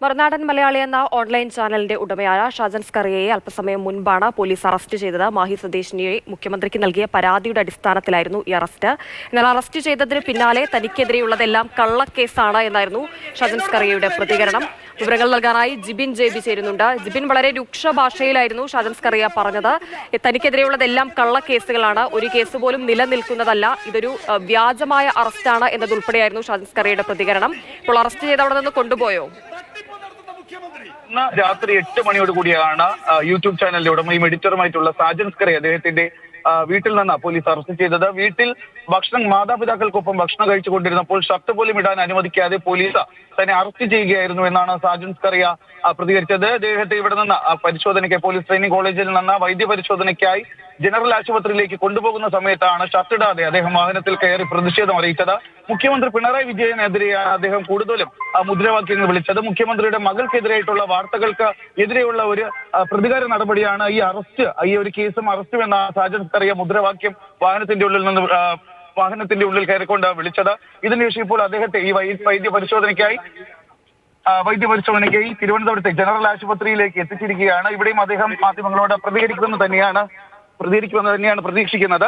മറുനാടൻ മലയാളി എന്ന ഓൺലൈൻ ചാനലിന്റെ ഉടമയായ ഷാജൻ സ്കറിയയെ അല്പസമയം മുൻപാണ് പോലീസ് അറസ്റ്റ് ചെയ്തത്. മാഹി സ്വദേശിനിയെ മുഖ്യമന്ത്രിക്ക് നൽകിയ പരാതിയുടെ അടിസ്ഥാനത്തിലായിരുന്നു ഈ അറസ്റ്റ്. എന്നാൽ അറസ്റ്റ് ചെയ്തതിന് പിന്നാലെ തനിക്കെതിരെയുള്ളതെല്ലാം കള്ളക്കേസാണ് എന്നായിരുന്നു ഷാജൻ സ്കറിയയുടെ പ്രതികരണം. വിവരങ്ങൾ നൽകാനായി ജിബിൻ ജെബി ചേരുന്നുണ്ട്. ജിബിൻ, വളരെ രൂക്ഷ ഭാഷയിലായിരുന്നു ഷാജൻ സ്കറിയ പറഞ്ഞത്. തനിക്കെതിരെയുള്ളതെല്ലാം കള്ളക്കേസുകളാണ്, ഒരു കേസ് പോലും നിലനിൽക്കുന്നതല്ല, ഇതൊരു വ്യാജമായ അറസ്റ്റാണ് എന്നതുൾപ്പെടെയായിരുന്നു ഷാജൻ സ്കറിയയുടെ പ്രതികരണം. ഇപ്പോൾ അറസ്റ്റ് ചെയ്ത് അവിടെ നിന്ന് കൊണ്ടുപോയോ? ഇന്ന് രാത്രി 8 മണിയോട് കൂടിയാണ് യൂട്യൂബ് ചാനലിന്റെ ഉടമയും എഡിറ്ററുമായിട്ടുള്ള ഷാജൻ സ്കറിയ അദ്ദേഹത്തിന്റെ വീട്ടിൽ നിന്ന് പോലീസ് അറസ്റ്റ് ചെയ്തത്. വീട്ടിൽ മാതാപിതാക്കൾക്കൊപ്പം ഭക്ഷണം കഴിച്ചുകൊണ്ടിരുന്നപ്പോൾ ഷർട്ട് പോലും ഇടാൻ അനുവദിക്കാതെ പോലീസ് തന്നെ അറസ്റ്റ് ചെയ്യുകയായിരുന്നു എന്നാണ് ഷാജൻ സ്കറിയ പ്രതികരിച്ചത്. അദ്ദേഹത്തെ ഇവിടെ നിന്ന് പരിശോധനയ്ക്കായി പോലീസ് ട്രെയിനിങ് കോളേജിൽ നിന്ന് വൈദ്യപരിശോധനയ്ക്കായി ജനറൽ ആശുപത്രിയിലേക്ക് കൊണ്ടുപോകുന്ന സമയത്താണ് ഷർട്ടിടാതെ അദ്ദേഹം വാഹനത്തിൽ കയറി പ്രതിഷേധം അറിയിച്ചത്. മുഖ്യമന്ത്രി പിണറായി വിജയനെതിരെയാണ് അദ്ദേഹം കൂടുതലും മുദ്രാവാക്യങ്ങൾ വിളിച്ചത്. മുഖ്യമന്ത്രിയുടെ മകൾക്കെതിരായിട്ടുള്ള വാർത്തകൾക്ക് എതിരെയുള്ള ഒരു പ്രതികാര നടപടിയാണ് ഈ അറസ്റ്റ്, ഈ ഒരു കേസും അറസ്റ്റും എന്ന ഷാജൻ സ്കറിയ മുദ്രാവാക്യം വാഹനത്തിന്റെ ഉള്ളിൽ കയറിക്കൊണ്ട് വിളിച്ചത്. ഇതിനുശേഷം ഇപ്പോൾ അദ്ദേഹത്തെ ഈ വൈദ്യപരിശോധനയ്ക്കായി തിരുവനന്തപുരത്തെ ജനറൽ ആശുപത്രിയിലേക്ക് എത്തിച്ചിരിക്കുകയാണ്. ഇവിടെയും അദ്ദേഹം മാധ്യമങ്ങളോട് പ്രതികരിക്കുമെന്ന് തന്നെയാണ് പ്രതീക്ഷിക്കുന്നത്.